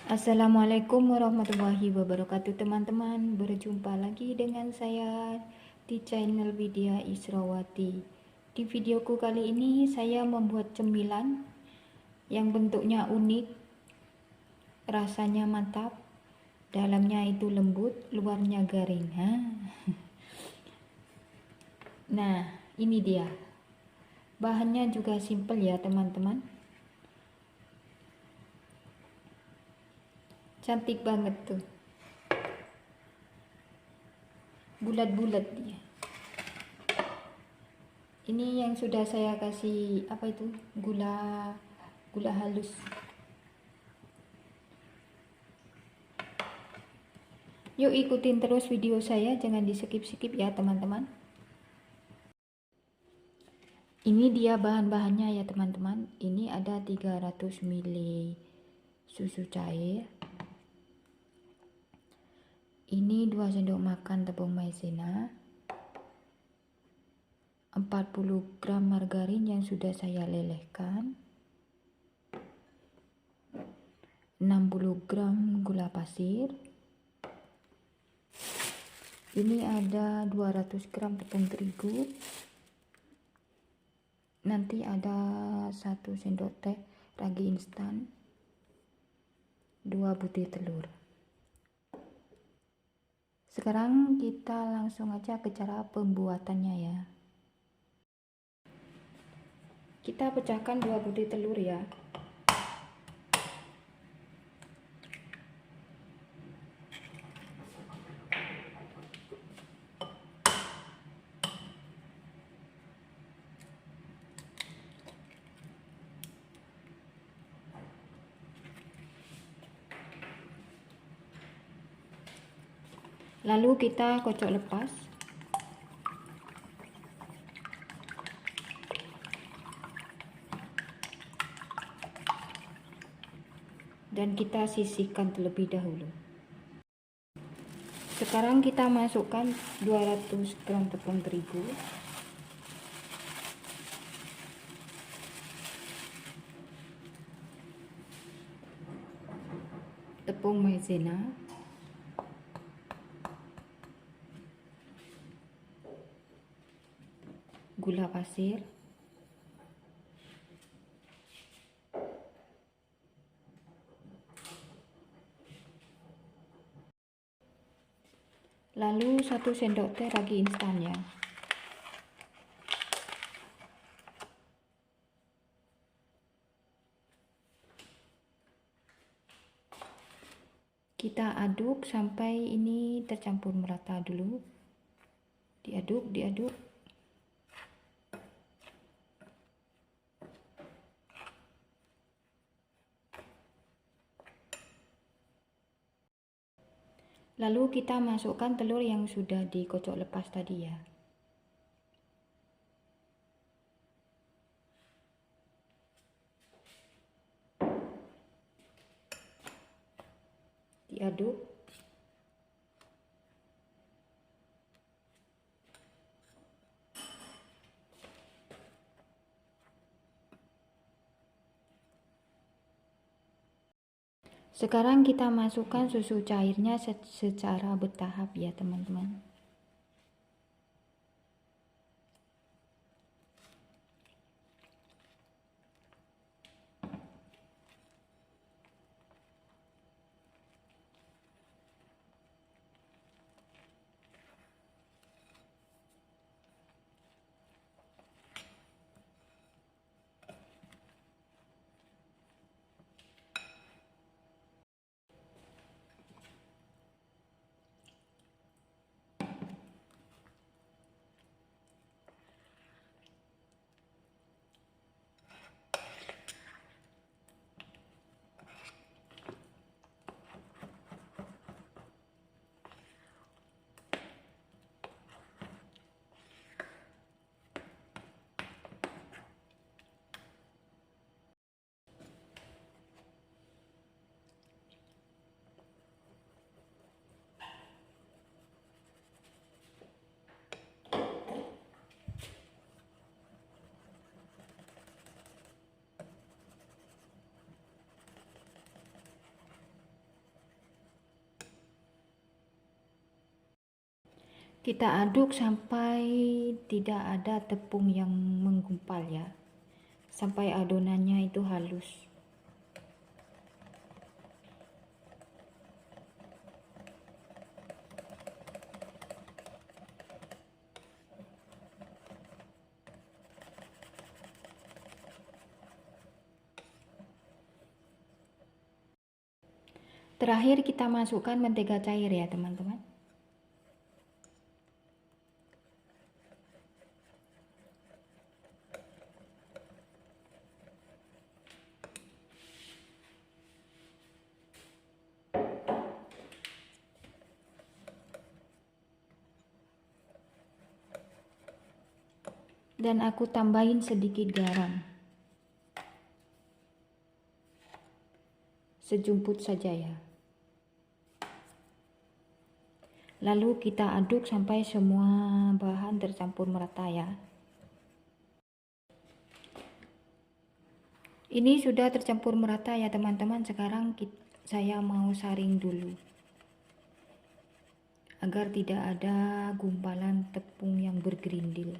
Assalamualaikum warahmatullahi wabarakatuh teman-teman. Berjumpa lagi dengan saya di channel Widya Israwati. Di videoku kali ini saya membuat cemilan yang bentuknya unik, rasanya mantap, dalamnya itu lembut, luarnya garing. Nah, ini dia. Bahannya juga simple ya teman-teman. Cantik banget tuh. Bulat-bulat dia. Ini yang sudah saya kasih gula halus. Yuk ikutin terus video saya, jangan di skip-skip ya teman-teman. Ini dia bahan-bahannya ya teman-teman. Ini ada 300 ml susu cair. Ini 2 sendok makan tepung maizena. 40 gram margarin yang sudah saya lelehkan. 60 gram gula pasir. Ini ada 200 gram tepung terigu. Nanti ada 1 sendok teh ragi instan. 2 butir telur. Sekarang kita langsung aja ke cara pembuatannya ya. Kita pecahkan 2 butir telur ya. Lalu kita kocok lepas. Dan kita sisihkan terlebih dahulu. Sekarang kita masukkan 200 gram tepung terigu. Tepung maizena. Gula pasir. Lalu 1 sendok teh ragi instan ya. Kita aduk sampai ini tercampur merata dulu. Diaduk. Lalu kita masukkan telur yang sudah dikocok lepas tadi ya. Diaduk. Sekarang kita masukkan susu cairnya secara bertahap ya teman-teman. Kita aduk sampai tidak ada tepung yang menggumpal ya, sampai adonannya itu halus. Terakhir kita masukkan mentega cair ya teman-teman. Dan aku tambahin sedikit garam, sejumput saja ya. Lalu kita aduk sampai semua bahan tercampur merata ya. Ini sudah tercampur merata ya teman-teman. Sekarang saya mau saring dulu agar tidak ada gumpalan tepung yang bergerindil.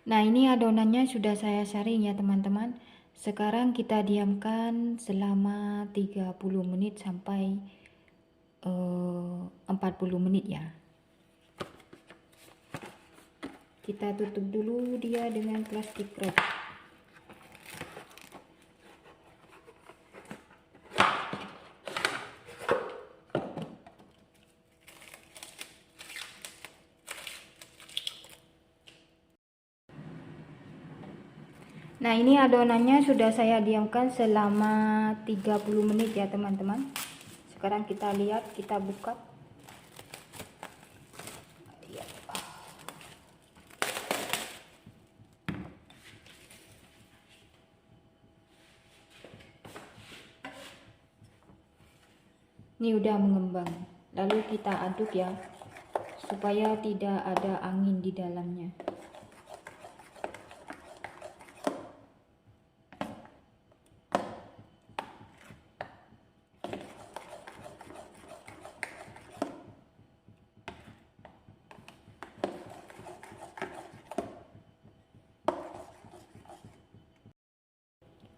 Nah, ini adonannya sudah saya saring ya teman-teman. Sekarang kita diamkan selama 30 menit sampai 40 menit ya. Kita tutup dulu dia dengan plastik wrap. Nah, ini adonannya sudah saya diamkan selama 30 menit ya teman-teman. Sekarang kita lihat, kita buka. Ini udah mengembang. Lalu kita aduk ya, supaya tidak ada angin di dalamnya.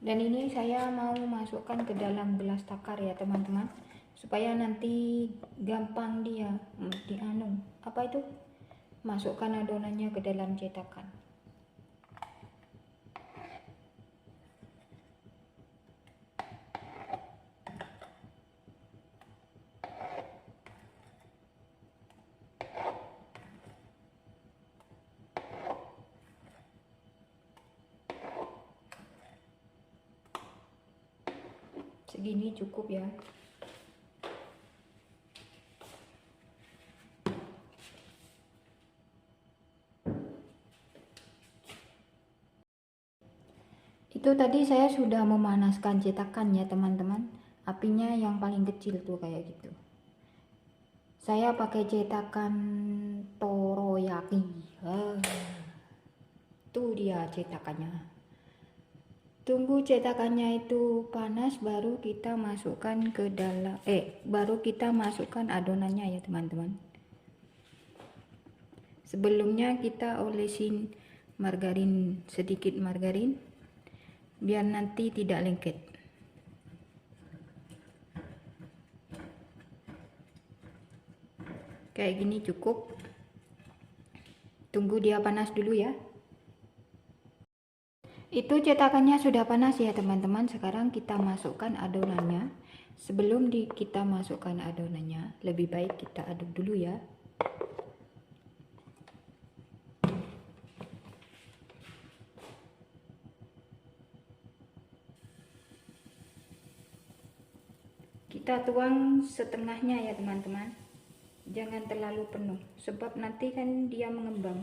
Dan ini saya mau masukkan ke dalam gelas takar ya teman-teman, supaya nanti gampang dia masukkan adonannya ke dalam cetakan. Segini cukup ya. Itu tadi saya sudah memanaskan cetakan ya teman-teman. Apinya yang paling kecil tuh kayak gitu. Saya pakai cetakan Toroyaki. Tuh dia cetakannya. Tunggu cetakannya itu panas, baru kita masukkan ke dalam baru kita masukkan adonannya ya teman-teman. Sebelumnya kita olesin margarin, sedikit margarin, biar nanti tidak lengket. Kayak gini cukup. Tunggu dia panas dulu ya. Itu cetakannya sudah panas ya teman-teman. Sekarang kita masukkan adonannya. Sebelum kita masukkan adonannya, lebih baik kita aduk dulu ya. Kita tuang setengahnya ya teman-teman. Jangan terlalu penuh, sebab nanti kan dia mengembang.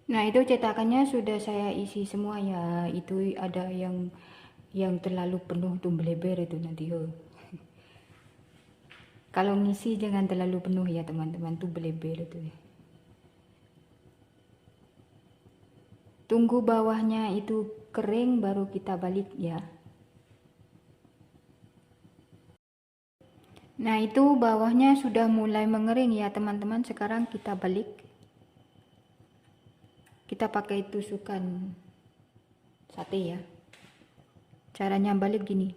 Nah, itu cetakannya sudah saya isi semua ya. Itu ada yang terlalu penuh tuh bleber itu nanti. Kalau ngisi jangan terlalu penuh ya teman-teman, tuh bleber itu. Tunggu bawahnya itu kering baru kita balik ya. Nah, itu bawahnya sudah mulai mengering ya teman-teman. Sekarang kita balik. Kita pakai tusukan sate ya. Caranya balik gini.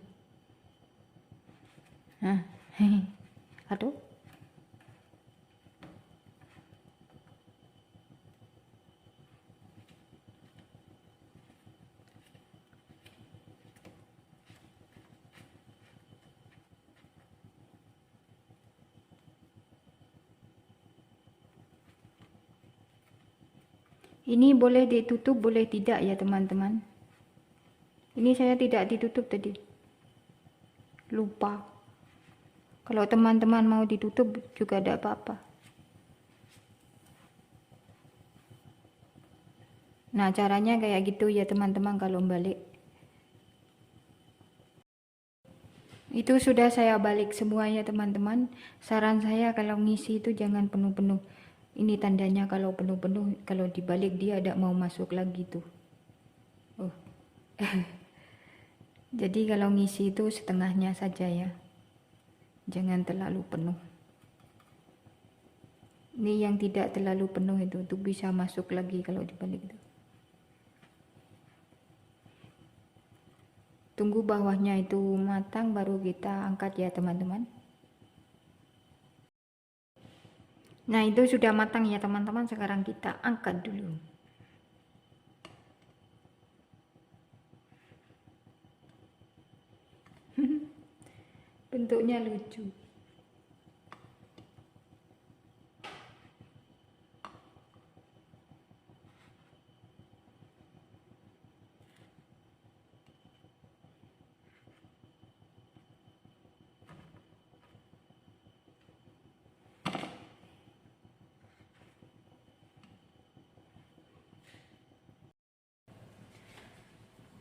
Nah, aduh. Ini boleh ditutup, boleh tidak ya teman-teman. Ini saya tidak ditutup tadi. Lupa. Kalau teman-teman mau ditutup juga tidak apa-apa. Nah, caranya kayak gitu ya teman-teman kalau balik. Itu sudah saya balik semua ya teman-teman. Saran saya kalau ngisi itu jangan penuh-penuh. Ini tandanya kalau penuh-penuh, kalau dibalik dia tidak mau masuk lagi tuh. Oh. Jadi kalau ngisi itu setengahnya saja ya. Jangan terlalu penuh. Ini yang tidak terlalu penuh itu tuh bisa masuk lagi kalau dibalik itu. Tunggu bawahnya itu matang baru kita angkat ya teman-teman. Nah, itu sudah matang ya teman-teman. Sekarang kita angkat dulu. Bentuknya lucu.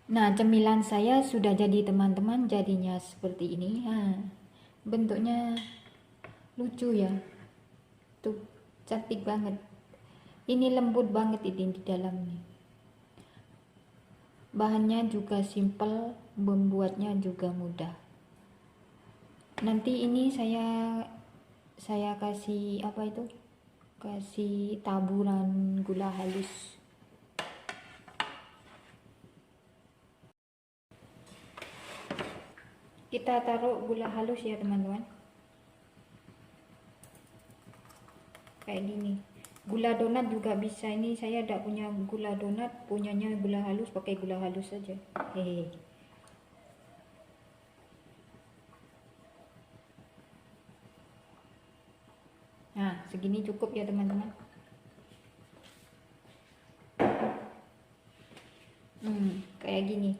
Nah, cemilan saya sudah jadi teman-teman, jadinya seperti ini. Nah, bentuknya lucu ya. Tuh, cantik banget. Ini lembut banget ini di dalamnya. Bahannya juga simple, membuatnya juga mudah. Nanti ini saya kasih apa itu? Kasih taburan gula halus. Kita taruh gula halus ya teman-teman. Kayak gini. Gula donat juga bisa. Ini saya tidak punya gula donat, punyanya gula halus, pakai gula halus saja. Hehe. Nah, segini cukup ya teman-teman. Kayak gini.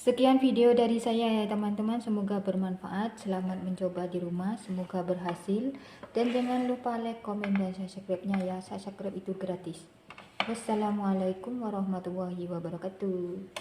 Sekian video dari saya ya teman-teman, semoga bermanfaat. Selamat mencoba di rumah, semoga berhasil. Dan jangan lupa like, komen, dan subscribe-nya ya. Subscribe itu gratis. Wassalamualaikum warahmatullahi wabarakatuh.